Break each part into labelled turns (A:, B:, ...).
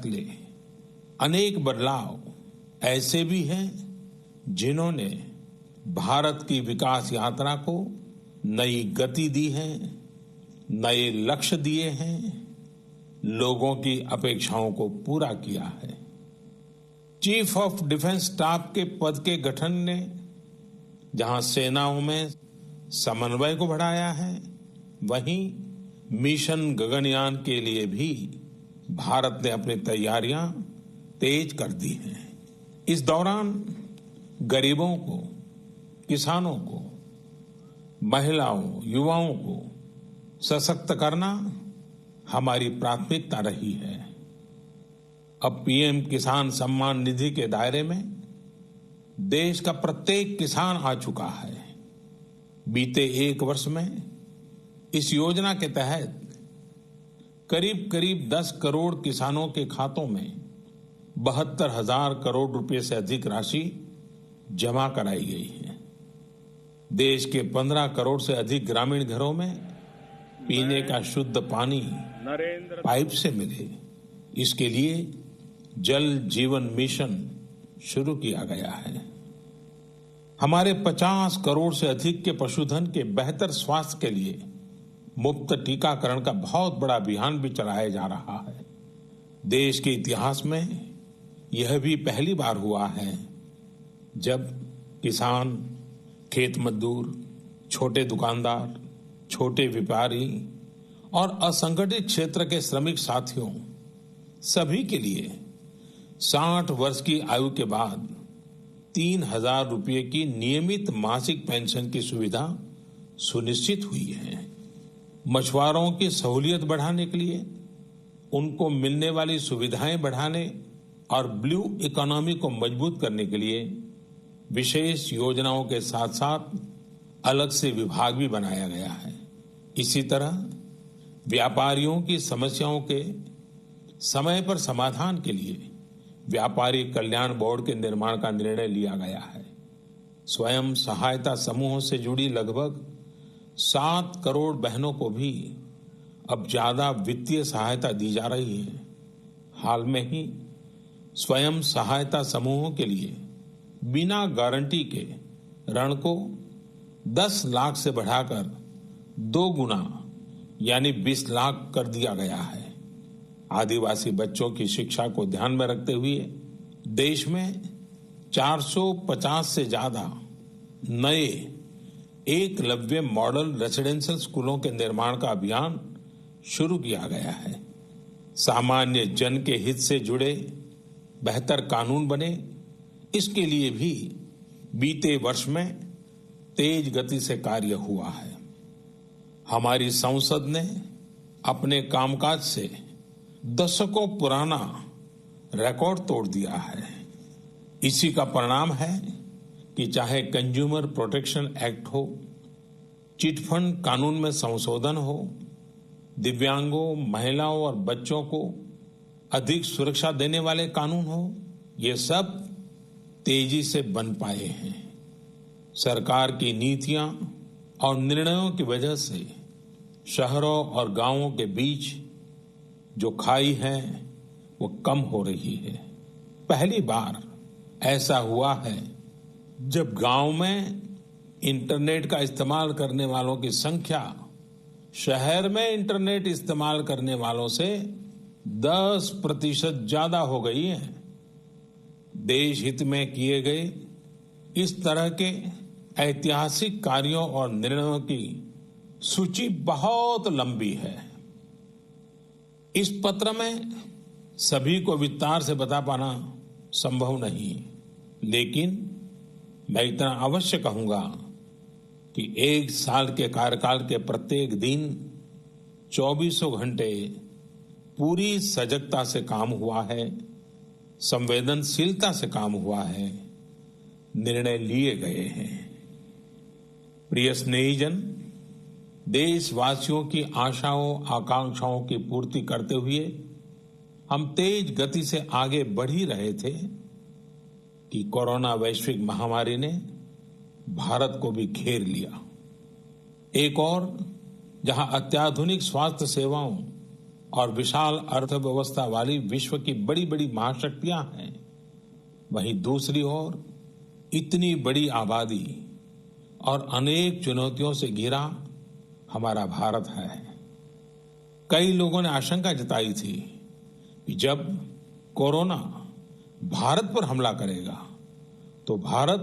A: फैसले, अनेक बदलाव ऐसे भी हैं जिन्होंने भारत की विकास यात्रा को नई गति दी है, नए लक्ष्य दिए हैं, लोगों की अपेक्षाओं को पूरा किया है। चीफ ऑफ डिफेंस स्टाफ के पद के गठन ने जहां सेनाओं में समन्वय को बढ़ाया है, वहीं मिशन गगनयान के लिए भी भारत ने अपनी तैयारियां तेज कर दी हैं। इस दौरान गरीबों को, किसानों को, महिलाओं, युवाओं को सशक्त करना हमारी प्राथमिकता रही है। अब पीएम किसान सम्मान निधि के दायरे में देश का प्रत्येक किसान आ चुका है। बीते एक वर्ष में इस योजना के तहत करीब करीब 10 करोड़ किसानों के खातों में 72,000 करोड़ रुपए से अधिक राशि जमा कराई गई है। देश के 15 करोड़ से अधिक ग्रामीण घरों में पीने का शुद्ध पानी पाइप से मिले, इसके लिए जल जीवन मिशन शुरू किया गया है। हमारे 50 करोड़ से अधिक के पशुधन के बेहतर स्वास्थ्य के लिए मुफ्त टीकाकरण का बहुत बड़ा अभियान भी चलाया जा रहा है। देश के इतिहास में यह भी पहली बार हुआ है जब किसान, खेत मजदूर, छोटे दुकानदार, छोटे व्यापारी और असंगठित क्षेत्र के श्रमिक साथियों सभी के लिए 60 वर्ष की आयु के बाद 3,000 रुपये की नियमित मासिक पेंशन की सुविधा सुनिश्चित हुई है। मछुआरों की सहूलियत बढ़ाने के लिए, उनको मिलने वाली सुविधाएं बढ़ाने और ब्लू इकोनॉमी को मजबूत करने के लिए विशेष योजनाओं के साथ साथ अलग से विभाग भी बनाया गया है। इसी तरह व्यापारियों की समस्याओं के समय पर समाधान के लिए व्यापारी कल्याण बोर्ड के निर्माण का निर्णय लिया गया है। स्वयं सहायता समूहों से जुड़ी लगभग 7 करोड़ बहनों को भी अब ज्यादा वित्तीय सहायता दी जा रही है। हाल में ही स्वयं सहायता समूहों के लिए बिना गारंटी के ऋण को 10 लाख से बढ़ाकर 2 गुना यानी 20 लाख कर दिया गया है। आदिवासी बच्चों की शिक्षा को ध्यान में रखते हुए देश में 450 से ज्यादा नए एकलव्य मॉडल रेसिडेंशियल स्कूलों के निर्माण का अभियान शुरू किया गया है। सामान्य जन के हित से जुड़े बेहतर कानून बने, इसके लिए भी बीते वर्ष में तेज गति से कार्य हुआ है। हमारी संसद ने अपने कामकाज से दशकों पुराना रिकॉर्ड तोड़ दिया है। इसी का परिणाम है कि चाहे कंज्यूमर प्रोटेक्शन एक्ट हो, चिटफंड कानून में संशोधन हो, दिव्यांगों, महिलाओं और बच्चों को अधिक सुरक्षा देने वाले कानून हो, ये सब तेजी से बन पाए हैं। सरकार की नीतियां और निर्णयों की वजह से शहरों और गांवों के बीच जो खाई है वो कम हो रही है। पहली बार ऐसा हुआ है जब गांव में इंटरनेट का इस्तेमाल करने वालों की संख्या शहर में इंटरनेट इस्तेमाल करने वालों से 10% ज्यादा हो गई है। देश हित में किए गए इस तरह के ऐतिहासिक कार्यों और निर्णयों की सूची बहुत लंबी है। इस पत्र में सभी को विस्तार से बता पाना संभव नहीं, लेकिन मैं इतना अवश्य कहूंगा कि 1 साल के कार्यकाल के प्रत्येक दिन 24 घंटे पूरी सजगता से काम हुआ है, संवेदनशीलता से काम हुआ है, निर्णय लिए गए हैं। प्रिय स्नेहीजन, देशवासियों की आशाओं, आकांक्षाओं की पूर्ति करते हुए हम तेज गति से आगे बढ़ ही रहे थे कि कोरोना वैश्विक महामारी ने भारत को भी घेर लिया। एक और जहां अत्याधुनिक स्वास्थ्य सेवाओं और विशाल अर्थव्यवस्था वाली विश्व की बड़ी बड़ी महाशक्तियां हैं, वहीं दूसरी ओर इतनी बड़ी आबादी और अनेक चुनौतियों से घिरा हमारा भारत है। कई लोगों ने आशंका जताई थी कि जब कोरोना भारत पर हमला करेगा तो भारत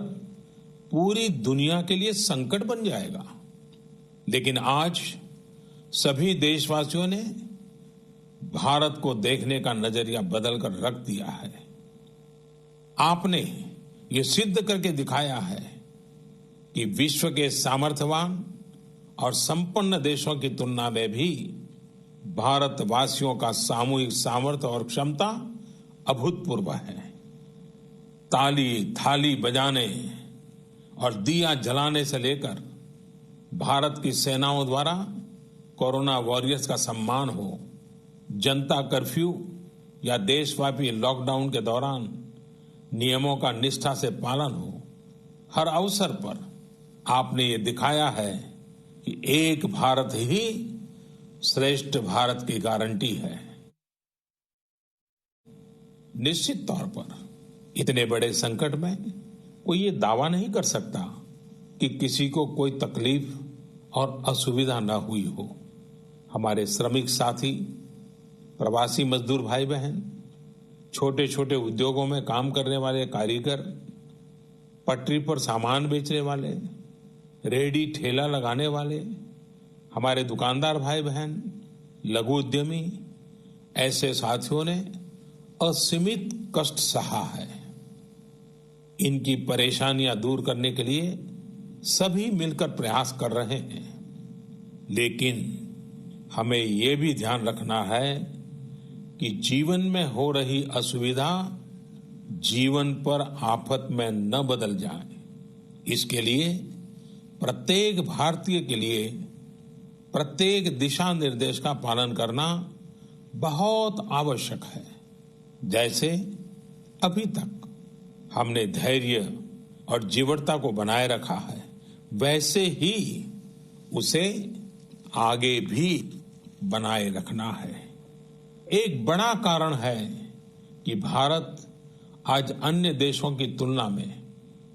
A: पूरी दुनिया के लिए संकट बन जाएगा। लेकिन आज सभी देशवासियों ने भारत को देखने का नजरिया बदलकर रख दिया है। आपने ये सिद्ध करके दिखाया है कि विश्व के सामर्थ्यवान और संपन्न देशों की तुलना में भी भारतवासियों का सामूहिक सामर्थ्य और क्षमता अभूतपूर्व है। ताली थाली बजाने और दिया जलाने से लेकर भारत की सेनाओं द्वारा कोरोना वॉरियर्स का सम्मान हो, जनता कर्फ्यू या देशव्यापी लॉकडाउन के दौरान नियमों का निष्ठा से पालन हो, हर अवसर पर आपने ये दिखाया है कि एक भारत ही श्रेष्ठ भारत की गारंटी है। निश्चित तौर पर इतने बड़े संकट में कोई ये दावा नहीं कर सकता कि किसी को कोई तकलीफ और असुविधा न हुई हो। हमारे श्रमिक साथी, प्रवासी मजदूर भाई बहन, छोटे छोटे उद्योगों में काम करने वाले कारीगर, पटरी पर सामान बेचने वाले, रेहड़ी ठेला लगाने वाले, हमारे दुकानदार भाई बहन, लघु उद्यमी, ऐसे साथियों ने असीमित कष्ट सहा है। इनकी परेशानियां दूर करने के लिए सभी मिलकर प्रयास कर रहे हैं। लेकिन हमें ये भी ध्यान रखना है कि जीवन में हो रही असुविधा जीवन पर आफत में न बदल जाए। इसके लिए प्रत्येक भारतीय के लिए प्रत्येक दिशा निर्देश का पालन करना बहुत आवश्यक है। जैसे अभी तक हमने धैर्य और जीवटता को बनाए रखा है, वैसे ही उसे आगे भी बनाए रखना है। एक बड़ा कारण है कि भारत आज अन्य देशों की तुलना में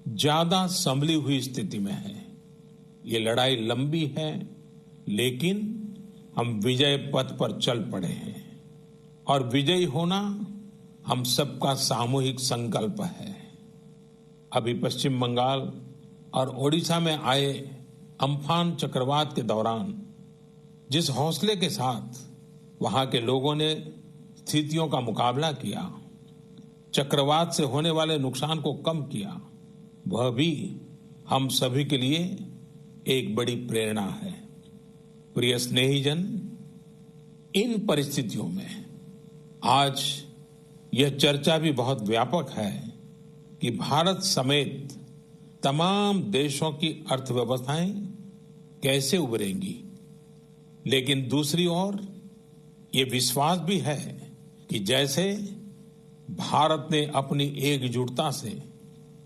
A: ज्यादा संभली हुई स्थिति में है। ये लड़ाई लंबी है, लेकिन हम विजय पथ पर चल पड़े हैं और विजयी होना हम सबका सामूहिक संकल्प है। अभी पश्चिम बंगाल और ओडिशा में आए अम्फान चक्रवात के दौरान जिस हौसले के साथ वहां के लोगों ने स्थितियों का मुकाबला किया, चक्रवात से होने वाले नुकसान को कम किया, वह भी हम सभी के लिए एक बड़ी प्रेरणा है। प्रिय स्नेहीजन, इन परिस्थितियों में आज यह चर्चा भी बहुत व्यापक है कि भारत समेत तमाम देशों की अर्थव्यवस्थाएं कैसे उभरेंगी। लेकिन दूसरी ओर ये विश्वास भी है कि जैसे भारत ने अपनी एकजुटता से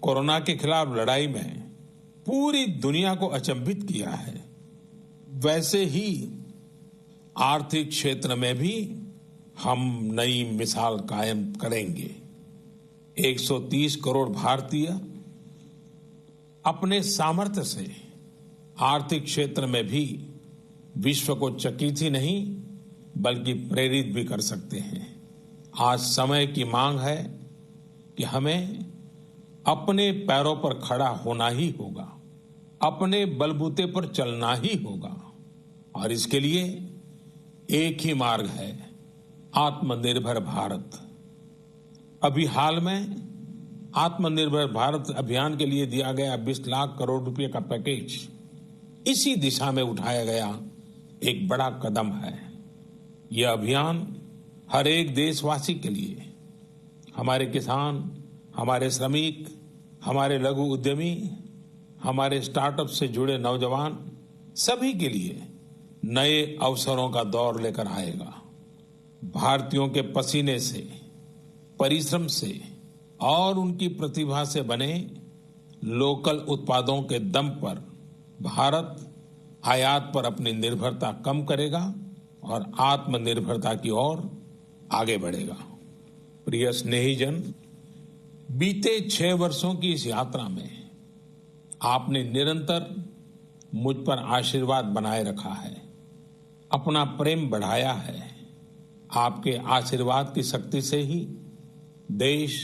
A: कोरोना के खिलाफ लड़ाई में पूरी दुनिया को अचंभित किया है, वैसे ही आर्थिक क्षेत्र में भी हम नई मिसाल कायम करेंगे। 130 करोड़ भारतीय अपने सामर्थ्य से आर्थिक क्षेत्र में भी विश्व को चकित ही नहीं बल्कि प्रेरित भी कर सकते हैं। आज समय की मांग है कि हमें अपने पैरों पर खड़ा होना ही होगा, अपने बलबूते पर चलना ही होगा और इसके लिए एक ही मार्ग है, आत्मनिर्भर भारत। अभी हाल में आत्मनिर्भर भारत अभियान के लिए दिया गया 20 लाख करोड़ रुपए का पैकेज इसी दिशा में उठाया गया एक बड़ा कदम है। यह अभियान हर एक देशवासी के लिए, हमारे किसान, हमारे श्रमिक, हमारे लघु उद्यमी, हमारे स्टार्टअप से जुड़े नौजवान, सभी के लिए नए अवसरों का दौर लेकर आएगा। भारतीयों के पसीने से, परिश्रम से और उनकी प्रतिभा से बने लोकल उत्पादों के दम पर भारत आयात पर अपनी निर्भरता कम करेगा और आत्मनिर्भरता की ओर आगे बढ़ेगा। प्रिय स्नेहीजन, बीते 6 वर्षों की इस यात्रा में आपने निरंतर मुझ पर आशीर्वाद बनाए रखा है, अपना प्रेम बढ़ाया है। आपके आशीर्वाद की शक्ति से ही देश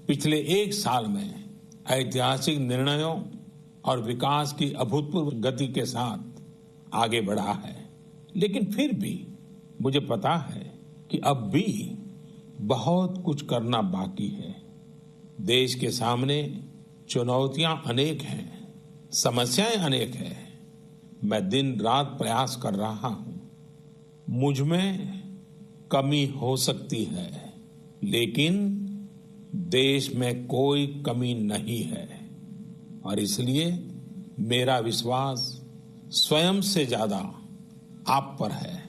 A: पिछले 1 साल में ऐतिहासिक निर्णयों और विकास की अभूतपूर्व गति के साथ आगे बढ़ा है। लेकिन फिर भी मुझे पता है कि अब भी बहुत कुछ करना बाकी है। देश के सामने चुनौतियां अनेक हैं, समस्याएं अनेक हैं। मैं दिन रात प्रयास कर रहा हूं। मुझ में कमी हो सकती है, लेकिन देश में कोई कमी नहीं है और इसलिए मेरा विश्वास स्वयं से ज्यादा आप पर है,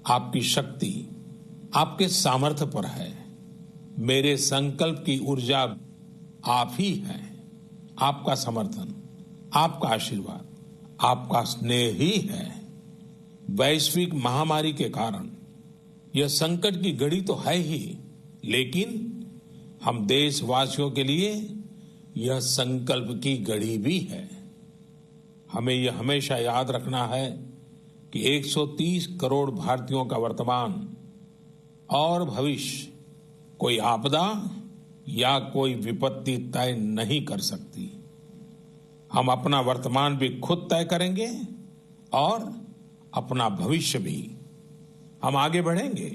A: आपकी शक्ति, आपके सामर्थ्य पर है। मेरे संकल्प की ऊर्जा आप ही है। आपका समर्थन, आपका आशीर्वाद, आपका स्नेह ही है। वैश्विक महामारी के कारण यह संकट की घड़ी तो है ही, लेकिन हम देशवासियों के लिए यह संकल्प की घड़ी भी है। हमें यह हमेशा याद रखना है कि 130 करोड़ भारतीयों का वर्तमान और भविष्य कोई आपदा या कोई विपत्ति तय नहीं कर सकती। हम अपना वर्तमान भी खुद तय करेंगे और अपना भविष्य भी। हम आगे बढ़ेंगे,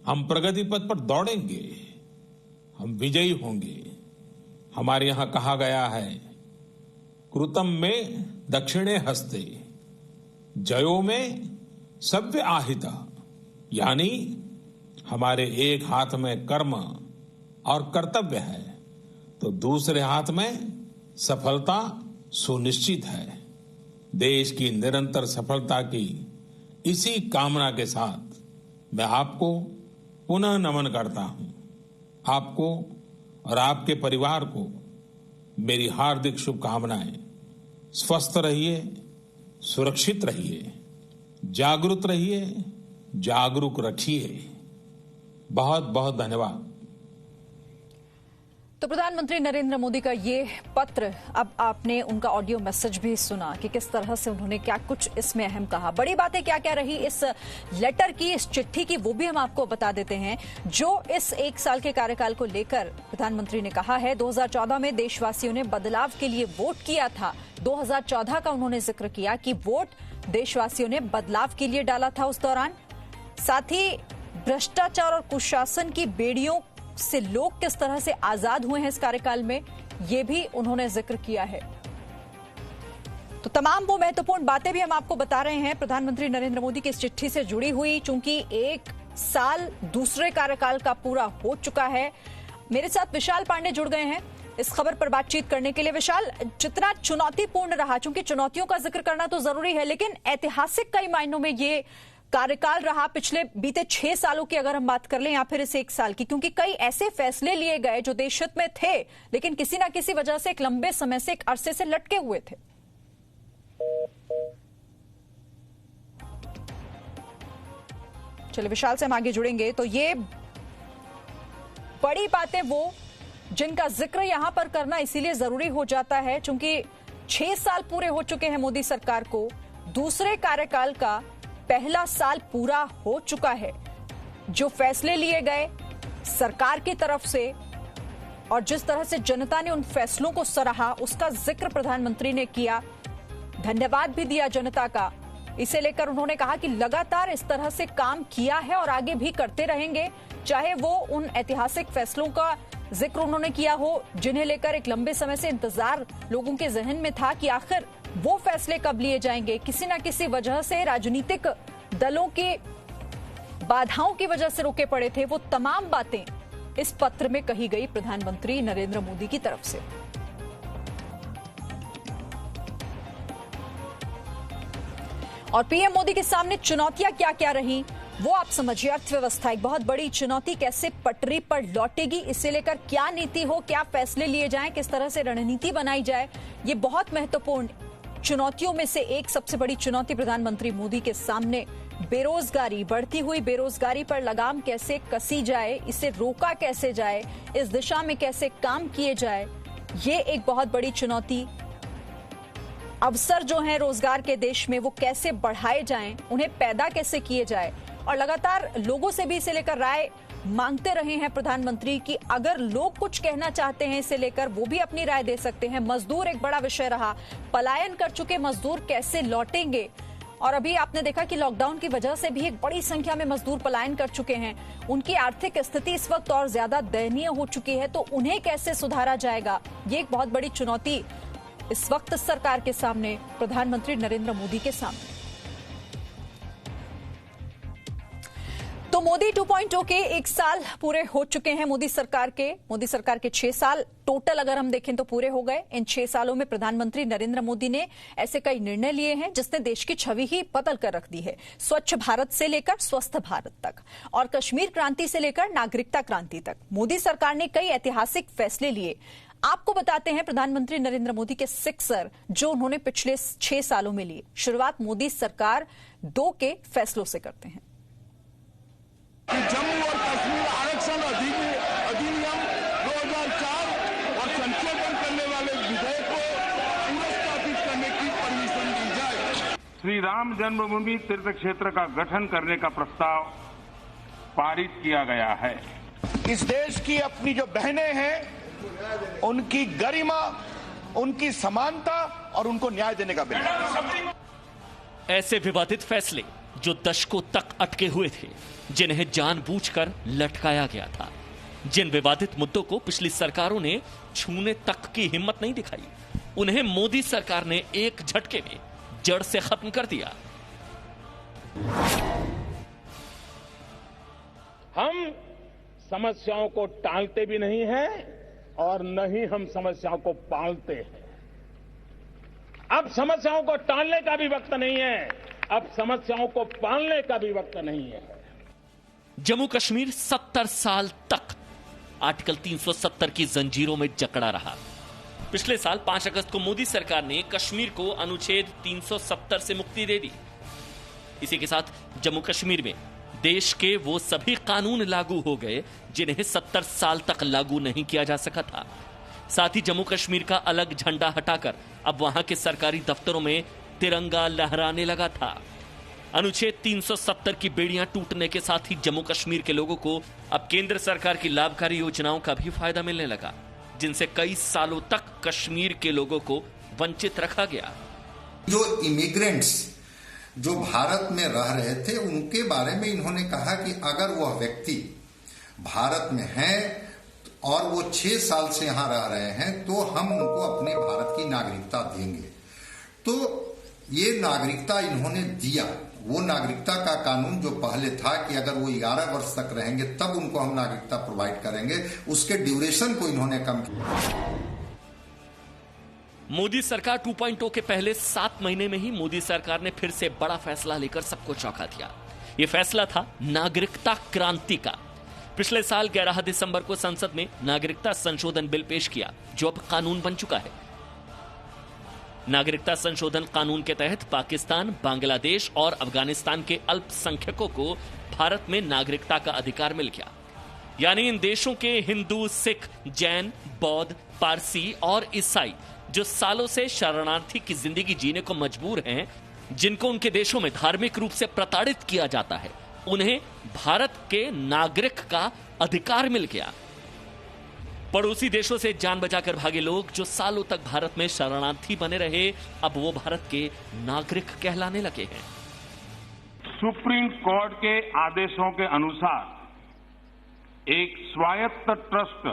A: हम प्रगति पथ पर दौड़ेंगे, हम विजयी होंगे। हमारे यहां कहा गया है, कृतम में दक्षिणे हस्ते जयो में सव्य आहिता, यानी हमारे एक हाथ में कर्म और कर्तव्य है तो दूसरे हाथ में सफलता सुनिश्चित है। देश की निरंतर सफलता की इसी कामना के साथ मैं आपको पुनः नमन करता हूं। आपको और आपके परिवार को मेरी हार्दिक शुभकामनाएं। स्वस्थ रहिए, सुरक्षित रहिए, जागरूक रहिए, जागरूक रखिए। बहुत बहुत धन्यवाद।
B: तो प्रधानमंत्री नरेंद्र मोदी का ये पत्र, अब आपने उनका ऑडियो मैसेज भी सुना कि किस तरह से उन्होंने क्या कुछ इसमें अहम कहा। बड़ी बातें क्या क्या रही इस लेटर की, इस चिट्ठी की, वो भी हम आपको बता देते हैं। जो इस 1 साल के कार्यकाल को लेकर प्रधानमंत्री ने कहा है, 2014 में देशवासियों ने बदलाव के लिए वोट किया था। 2014 का उन्होंने जिक्र किया कि वोट देशवासियों ने बदलाव के लिए डाला था उस दौरान। साथ ही भ्रष्टाचार और कुशासन की बेड़ियों से लोग किस तरह से आजाद हुए हैं इस कार्यकाल में, ये भी उन्होंने जिक्र किया है। तो तमाम वो महत्वपूर्ण बातें भी हम आपको बता रहे हैं प्रधानमंत्री नरेंद्र मोदी की इस चिट्ठी से जुड़ी हुई, चूंकि 1 साल दूसरे कार्यकाल का पूरा हो चुका है। मेरे साथ विशाल पांडे जुड़ गए हैं इस खबर पर बातचीत करने के लिए। विशाल, जितना चुनौतीपूर्ण रहा, चूंकि चुनौतियों का जिक्र करना तो जरूरी है, लेकिन ऐतिहासिक कई मायनों में ये कार्यकाल रहा पिछले बीते 6 सालों की अगर हम बात कर लें या फिर इस 1 साल की, क्योंकि कई ऐसे फैसले लिए गए जो देश हित में थे लेकिन किसी ना किसी वजह से एक लंबे समय से, एक अरसे से लटके हुए थे। चलिए विशाल से हम आगे जुड़ेंगे। तो ये बड़ी बातें वो जिनका जिक्र यहां पर करना इसीलिए जरूरी हो जाता है क्योंकि 6 साल पूरे हो चुके हैं मोदी सरकार को, दूसरे कार्यकाल का पहला साल पूरा हो चुका है। जो फैसले लिए गए सरकार की तरफ से और जिस तरह से जनता ने उन फैसलों को सराहा, उसका जिक्र प्रधानमंत्री ने किया, धन्यवाद भी दिया जनता का। इसे लेकर उन्होंने कहा कि लगातार इस तरह से काम किया है और आगे भी करते रहेंगे, चाहे वो उन ऐतिहासिक फैसलों का जिक्र उन्होंने किया हो जिन्हें लेकर एक लंबे समय से इंतजार लोगों के जहन में था कि आखिर वो फैसले कब लिए जाएंगे। किसी न किसी वजह से राजनीतिक दलों की बाधाओं की वजह से रोके पड़े थे। वो तमाम बातें इस पत्र में कही गई प्रधानमंत्री नरेंद्र मोदी की तरफ से। और पीएम मोदी के सामने चुनौतियां क्या क्या रही वो आप समझिए। अर्थव्यवस्था एक बहुत बड़ी चुनौती, कैसे पटरी पर लौटेगी, इसे लेकर क्या नीति हो, क्या फैसले लिए जाएं, किस तरह से रणनीति बनाई जाए, ये बहुत महत्वपूर्ण चुनौतियों में से एक सबसे बड़ी चुनौती प्रधानमंत्री मोदी के सामने बेरोजगारी, बढ़ती हुई बेरोजगारी पर लगाम कैसे कसी जाए, इसे रोका कैसे जाए, इस दिशा में कैसे काम किए जाए, ये एक बहुत बड़ी चुनौती। अवसर जो हैं रोजगार के देश में वो कैसे बढ़ाए जाएं, उन्हें पैदा कैसे किए जाए, और लगातार लोगों से भी इसे लेकर राय मांगते रहे हैं प्रधानमंत्री कि अगर लोग कुछ कहना चाहते हैं इसे लेकर वो भी अपनी राय दे सकते हैं। मजदूर एक बड़ा विषय रहा, पलायन कर चुके मजदूर कैसे लौटेंगे, और अभी आपने देखा कि लॉकडाउन की वजह से भी एक बड़ी संख्या में मजदूर पलायन कर चुके हैं। उनकी आर्थिक स्थिति इस वक्त और ज्यादा दयनीय हो चुकी है, तो उन्हें कैसे सुधारा जाएगा, ये एक बहुत बड़ी चुनौती इस वक्त सरकार के सामने, प्रधानमंत्री नरेंद्र मोदी के सामने। तो मोदी 2.0 के 1 साल पूरे हो चुके हैं। मोदी सरकार के 6 साल टोटल अगर हम देखें तो पूरे हो गए। इन 6 सालों में प्रधानमंत्री नरेंद्र मोदी ने ऐसे कई निर्णय लिए हैं जिसने देश की छवि ही बदल कर रख दी है। स्वच्छ भारत से लेकर स्वस्थ भारत तक, और कश्मीर क्रांति से लेकर नागरिकता क्रांति तक मोदी सरकार ने कई ऐतिहासिक फैसले लिए। आपको बताते हैं प्रधानमंत्री नरेंद्र मोदी के 6 जो उन्होंने पिछले 6 सालों में लिए। शुरुआत मोदी सरकार 2 के फैसलों से करते हैं।
C: जम्मू और कश्मीर आरक्षण अधिनियम 2004 और संशोधन करने वाले विधेयक को पुनर्स्थापित करने की परमिशन दी जाए।
D: श्री राम जन्मभूमि तीर्थ क्षेत्र का गठन करने का प्रस्ताव पारित किया गया है।
C: इस देश की अपनी जो बहनें हैं, उनकी गरिमा, उनकी समानता और उनको न्याय देने का बिल।
E: ऐसे विवादित फैसले जो दशकों तक अटके हुए थे, जिन्हें जानबूझकर लटकाया गया था, जिन विवादित मुद्दों को पिछली सरकारों ने छूने तक की हिम्मत नहीं दिखाई, उन्हें मोदी सरकार ने एक झटके में जड़ से खत्म कर दिया।
D: हम समस्याओं को टालते भी नहीं हैं और न ही हम समस्याओं को पालते हैं। अब समस्याओं को टालने का भी वक्त नहीं है, अब समस्याओं को पालने का भी वक्त नहीं है।
E: जम्मू कश्मीर 70 साल तक आर्टिकल 370 की जंजीरों में जकड़ा रहा। पिछले साल 5 अगस्त को मोदी सरकार ने कश्मीर को अनुच्छेद 370 से मुक्ति दे दी। इसी के साथ जम्मू कश्मीर में देश के वो सभी कानून लागू हो गए जिन्हें 70 साल तक लागू नहीं किया जा सका था। साथ ही जम्मू कश्मीर का अलग झंडा हटाकर अब वहां के सरकारी दफ्तरों में तिरंगा लहराने लगा था। अनुच्छेद 370 की बेड़ियां टूटने के साथ ही जम्मू कश्मीर के लोगों को अब केंद्र सरकार की लाभकारी योजनाओं का भी फायदा मिलने लगा, जिनसे कई सालों तक कश्मीर के लोगों को वंचित रखा गया।
F: जो इमिग्रेंट्स जो भारत में रह रहे थे, उनके बारे में इन्होंने कहा कि अगर वह व्यक्ति भारत में है और वो 6 साल से यहां रह रहे हैं तो हम उनको अपने भारत की नागरिकता देंगे। तो ये नागरिकता इन्होंने दिया। वो नागरिकता का कानून जो पहले था कि अगर वो 11 वर्ष तक रहेंगे तब उनको हम नागरिकता प्रोवाइड करेंगे, उसके ड्यूरेशन को इन्होंने कम किया।
E: मोदी सरकार 2.0 के पहले 7 महीने में ही मोदी सरकार ने फिर से बड़ा फैसला लेकर सबको चौंका दिया। यह फैसला था नागरिकता क्रांति का। पिछले साल 11 दिसंबर को संसद में नागरिकता संशोधन बिल पेश किया, जो अब कानून बन चुका है। नागरिकता संशोधन कानून के तहत पाकिस्तान, बांग्लादेश और अफगानिस्तान के अल्पसंख्यकों को भारत में नागरिकता का अधिकार मिल गया। यानी इन देशों के हिंदू, सिख, जैन, बौद्ध, पारसी और ईसाई जो सालों से शरणार्थी की जिंदगी जीने को मजबूर हैं, जिनको उनके देशों में धार्मिक रूप से प्रताड़ित किया जाता है, उन्हें भारत के नागरिक का अधिकार मिल गया। पड़ोसी देशों से जान बचाकर भागे लोग जो सालों तक भारत में शरणार्थी बने रहे, अब वो भारत के नागरिक कहलाने लगे हैं।
D: सुप्रीम कोर्ट के आदेशों के अनुसार एक स्वायत्त ट्रस्ट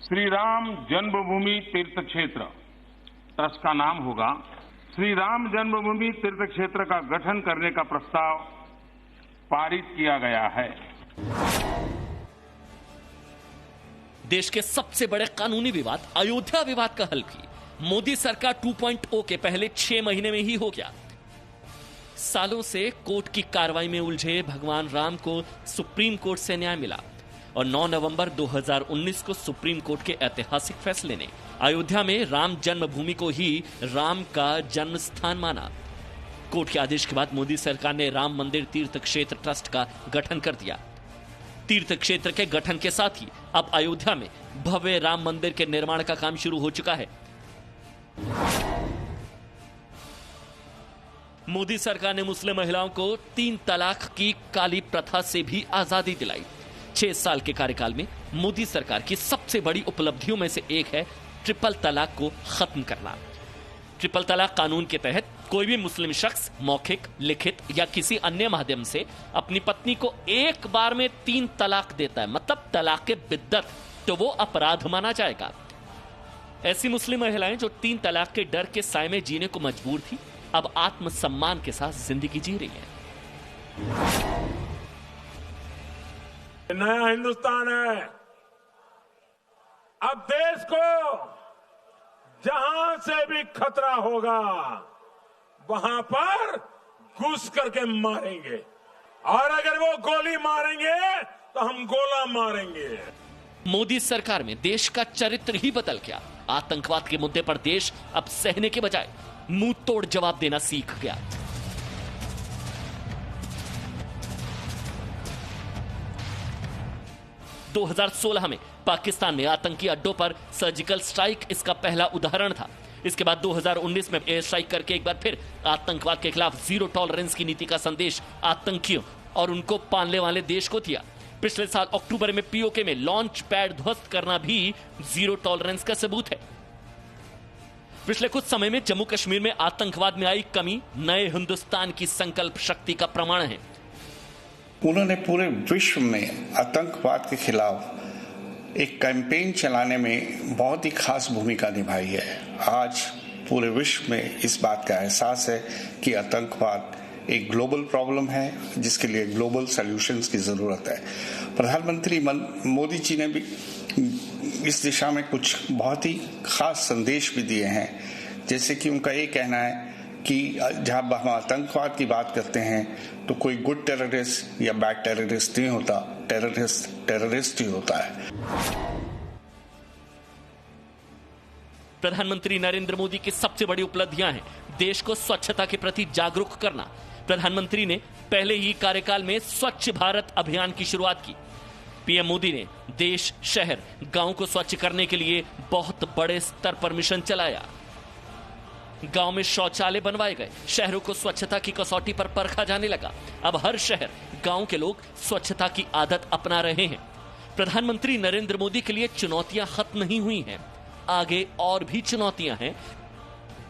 D: श्री राम जन्मभूमि तीर्थ क्षेत्र, ट्रस्ट का नाम होगा श्री राम जन्मभूमि तीर्थ क्षेत्र का गठन करने का प्रस्ताव पारित किया गया है।
E: देश के सबसे बड़े कानूनी विवाद अयोध्या विवाद का हल भी मोदी सरकार 2.0 के पहले 6 महीने में ही हो गया। सालों से कोर्ट की कार्रवाई में उलझे भगवान राम को सुप्रीम कोर्ट से न्याय मिला और 9 नवंबर 2019 को सुप्रीम कोर्ट के ऐतिहासिक फैसले ने अयोध्या में राम जन्मभूमि को ही राम का जन्म स्थान माना। कोर्ट के आदेश के बाद मोदी सरकार ने राम मंदिर तीर्थ क्षेत्र ट्रस्ट का गठन कर दिया। तीर्थ क्षेत्र के गठन के साथ ही अब अयोध्या में भव्य राम मंदिर के निर्माण का काम शुरू हो चुका है। मोदी सरकार ने मुस्लिम महिलाओं को 3 तलाक की काली प्रथा से भी आजादी दिलाई। 6 साल के कार्यकाल में मोदी सरकार की सबसे बड़ी उपलब्धियों में से एक है ट्रिपल तलाक को खत्म करना। ट्रिपल तलाक कानून के तहत कोई भी मुस्लिम शख्स मौखिक, लिखित या किसी अन्य माध्यम से अपनी पत्नी को एक बार में 3 तलाक देता है, मतलब तलाक के बिद्दत, तो वो अपराध माना जाएगा। ऐसी मुस्लिम महिलाएं जो 3 तलाक के डर के साए में जीने को मजबूर थी, अब आत्मसम्मान के साथ जिंदगी जी रही है।
D: नया हिंदुस्तान है। अब देश को जहां से भी खतरा होगा वहां पर घुस करके मारेंगे, और अगर वो गोली मारेंगे तो हम गोला मारेंगे।
E: मोदी सरकार में देश का चरित्र ही बदल गया। आतंकवाद के मुद्दे पर देश अब सहने के बजाय मुंह तोड़ जवाब देना सीख गया। – 2016 में पाकिस्तान में आतंकी अड्डों पर सर्जिकल स्ट्राइक इसका पहला उदाहरण था। इसके बाद 2019 में एयर स्ट्राइक करके एक बार फिर आतंकवाद के खिलाफ जीरो टॉलरेंस की नीति का संदेश आतंकियों और उनको पालने वाले देश को दिया। पिछले साल अक्टूबर में पीओके में लॉन्च पैड ध्वस्त करना भी जीरो टॉलरेंस का सबूत है। पिछले कुछ समय में जम्मू कश्मीर में आतंकवाद में आई कमी नए हिंदुस्तान की संकल्प शक्ति का प्रमाण है।
G: उन्होंने पूरे विश्व में आतंकवाद के खिलाफ एक कैंपेन चलाने में बहुत ही खास भूमिका निभाई है। आज पूरे विश्व में इस बात का एहसास है कि आतंकवाद एक ग्लोबल प्रॉब्लम है जिसके लिए ग्लोबल सॉल्यूशंस की जरूरत है। प्रधानमंत्री मोदी जी ने भी इस दिशा में कुछ बहुत ही खास संदेश भी दिए हैं, जैसे कि उनका ये कहना है कि जहां हम आतंकवाद की बात करते हैं तो कोई गुड टेररिस्ट या बैड टेररिस्ट नहीं होता, टेररिस्ट ही होता है।
E: प्रधानमंत्री नरेंद्र मोदी की सबसे बड़ी उपलब्धियां हैं देश को स्वच्छता के प्रति जागरूक करना। प्रधानमंत्री ने पहले ही कार्यकाल में स्वच्छ भारत अभियान की शुरुआत की। पीएम मोदी ने देश, शहर, गांव को स्वच्छ करने के लिए बहुत बड़े स्तर पर मिशन चलाया। गांव में शौचालय बनवाए गए, शहरों को स्वच्छता की कसौटी पर परखा जाने लगा। अब हर शहर, गांव के लोग स्वच्छता की आदत अपना रहे हैं। प्रधानमंत्री नरेंद्र मोदी के लिए चुनौतियां खत्म नहीं हुई हैं, आगे और भी चुनौतियां हैं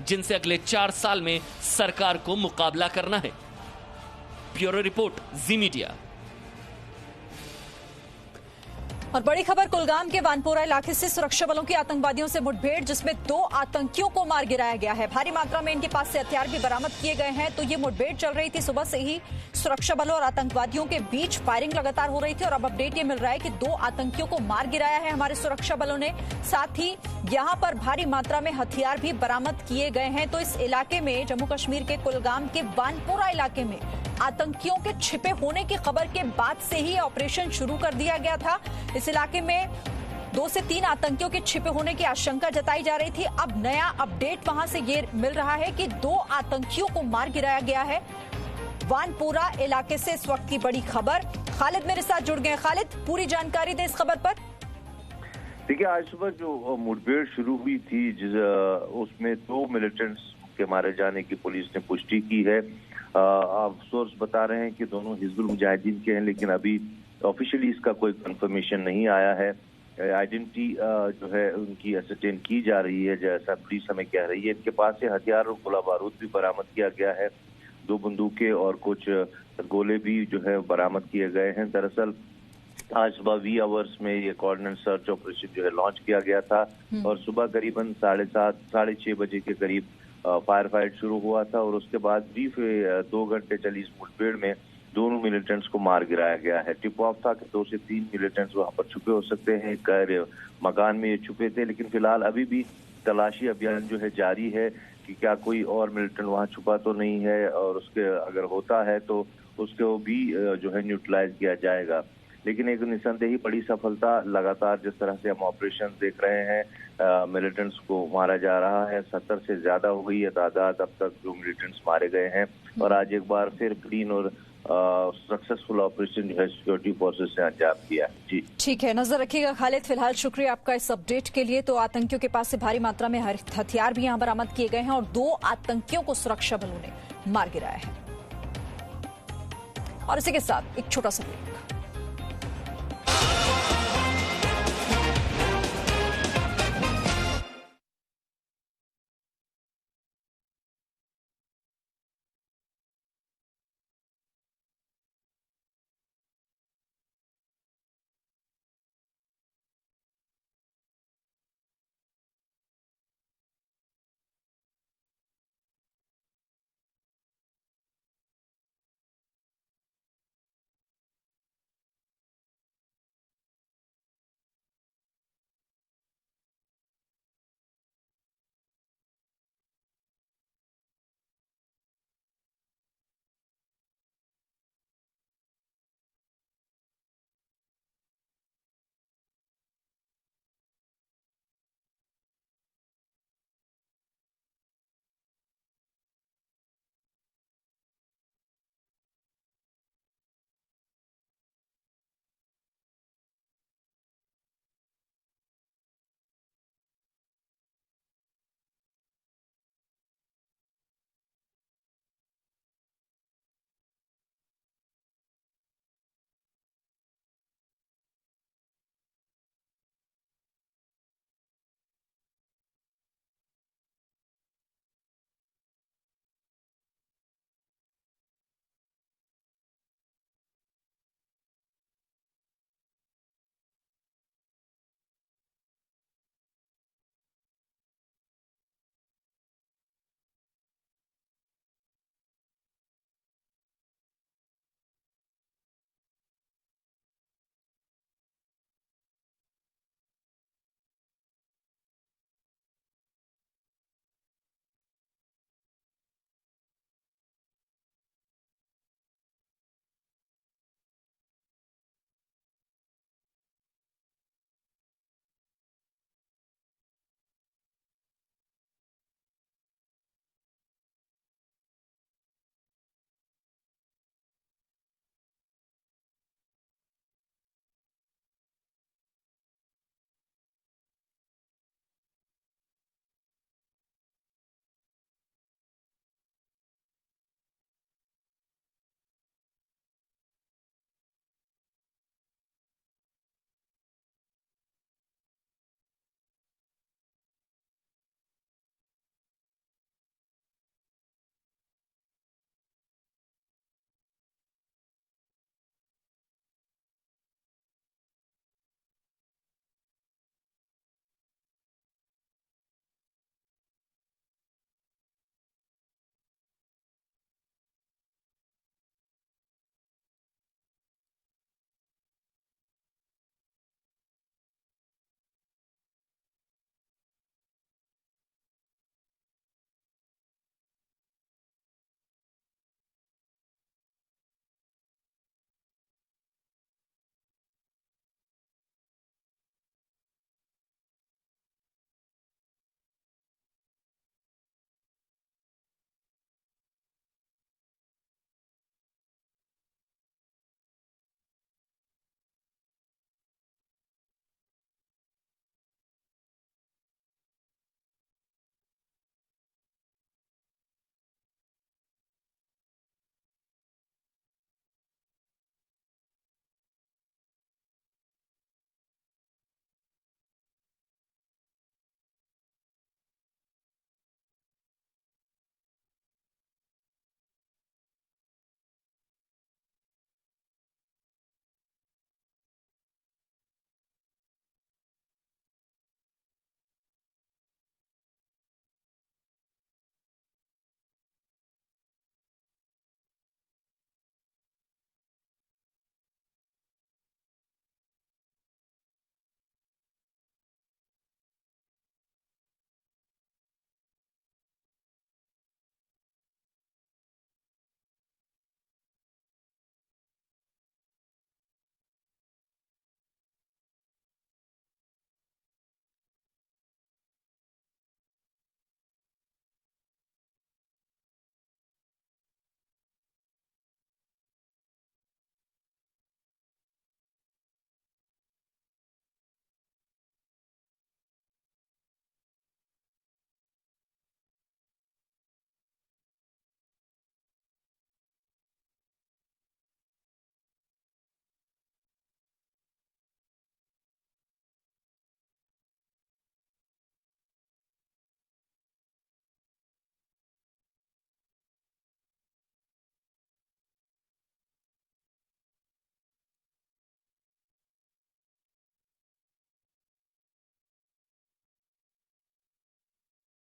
E: जिनसे अगले 4 साल में सरकार को मुकाबला करना है। ब्यूरो रिपोर्ट, जी मीडिया।
B: और बड़ी खबर कुलगाम के वानपोरा इलाके से सुरक्षा बलों की आतंकवादियों से मुठभेड़, जिसमें 2 आतंकियों को मार गिराया गया है। भारी मात्रा में इनके पास से हथियार भी बरामद किए गए हैं। तो ये मुठभेड़ चल रही थी, सुबह से ही सुरक्षा बलों और आतंकवादियों के बीच फायरिंग लगातार हो रही थी और अब अपडेट ये मिल रहा है कि 2 आतंकियों को मार गिराया है हमारे सुरक्षा बलों ने। साथ ही यहाँ पर भारी मात्रा में हथियार भी बरामद किए गए हैं। तो इस इलाके में, जम्मू कश्मीर के कुलगाम के वानपोरा इलाके में आतंकियों के छिपे होने की खबर के बाद से ही ऑपरेशन शुरू कर दिया गया था। इस इलाके में 2 से 3 आतंकियों के छिपे होने की आशंका जताई जा रही थी। अब नया अपडेट वहां से ये मिल रहा है कि 2 आतंकियों को मार गिराया गया है। वानपोरा इलाके से इस वक्त की बड़ी खबर। खालिद मेरे साथ जुड़ गए। खालिद, पूरी जानकारी दे इस खबर पर।
H: देखिए, आज सुबह जो मुठभेड़ शुरू हुई थी उसमें 2 मिलिटेंट्स के मारे जाने की पुलिस ने पुष्टि की है। अब सोर्स बता रहे हैं कि दोनों हिजबुल मुजाहिदीन के हैं, लेकिन अभी ऑफिशियली इसका कोई कंफर्मेशन नहीं आया है। आइडेंटिटी जो है उनकी असरटेन की जा रही है, जैसा पुलिस हमें कह रही है। इनके पास से हथियार और गोला बारूद भी बरामद किया गया है। 2 बंदूकें और कुछ गोले भी जो है बरामद किए गए हैं। दरअसल आज सुबह वी आवर्स में ये कोऑर्डिनेट सर्च ऑपरेशन जो है लॉन्च किया गया था और सुबह करीबन 7:30 साढ़े 6 बजे के करीब फायर फाइट शुरू हुआ था और उसके बाद भी 2 घंटे चली इस मुठभेड़ में दोनों मिलिटेंट्स को मार गिराया गया है। टिप ऑफ था कि 2 से 3 मिलिटेंट्स वहां पर छुपे हो सकते हैं, एक मकान में ये छुपे थे, लेकिन फिलहाल अभी भी तलाशी अभियान जो है जारी है कि क्या कोई और मिलिटेंट वहां छुपा तो नहीं है, और उसके अगर होता है तो उसको भी जो है न्यूट्रलाइज किया जाएगा। लेकिन एक निसंदेही बड़ी सफलता लगातार जिस तरह से हम ऑपरेशन देख रहे हैं, मिलिटेंट्स को मारा जा रहा है। 70 से ज्यादा हो गई है तादाद अब तक जो मिलिटेंट्स मारे गए हैं, और आज एक बार फिर क्लीन और सक्सेसफुल ऑपरेशन जो है सिक्योरिटी फोर्सेस ने अंजाम दिया। जी
B: ठीक है, नजर रखिएगा खालिद। फिलहाल शुक्रिया आपका इस अपडेट के लिए। तो आतंकियों के पास से भारी मात्रा में हथियार भी यहां बरामद किए गए हैं और 2 आतंकियों को सुरक्षा बलों ने मार गिराया है। और इसी के साथ एक छोटा सा ब्रेक।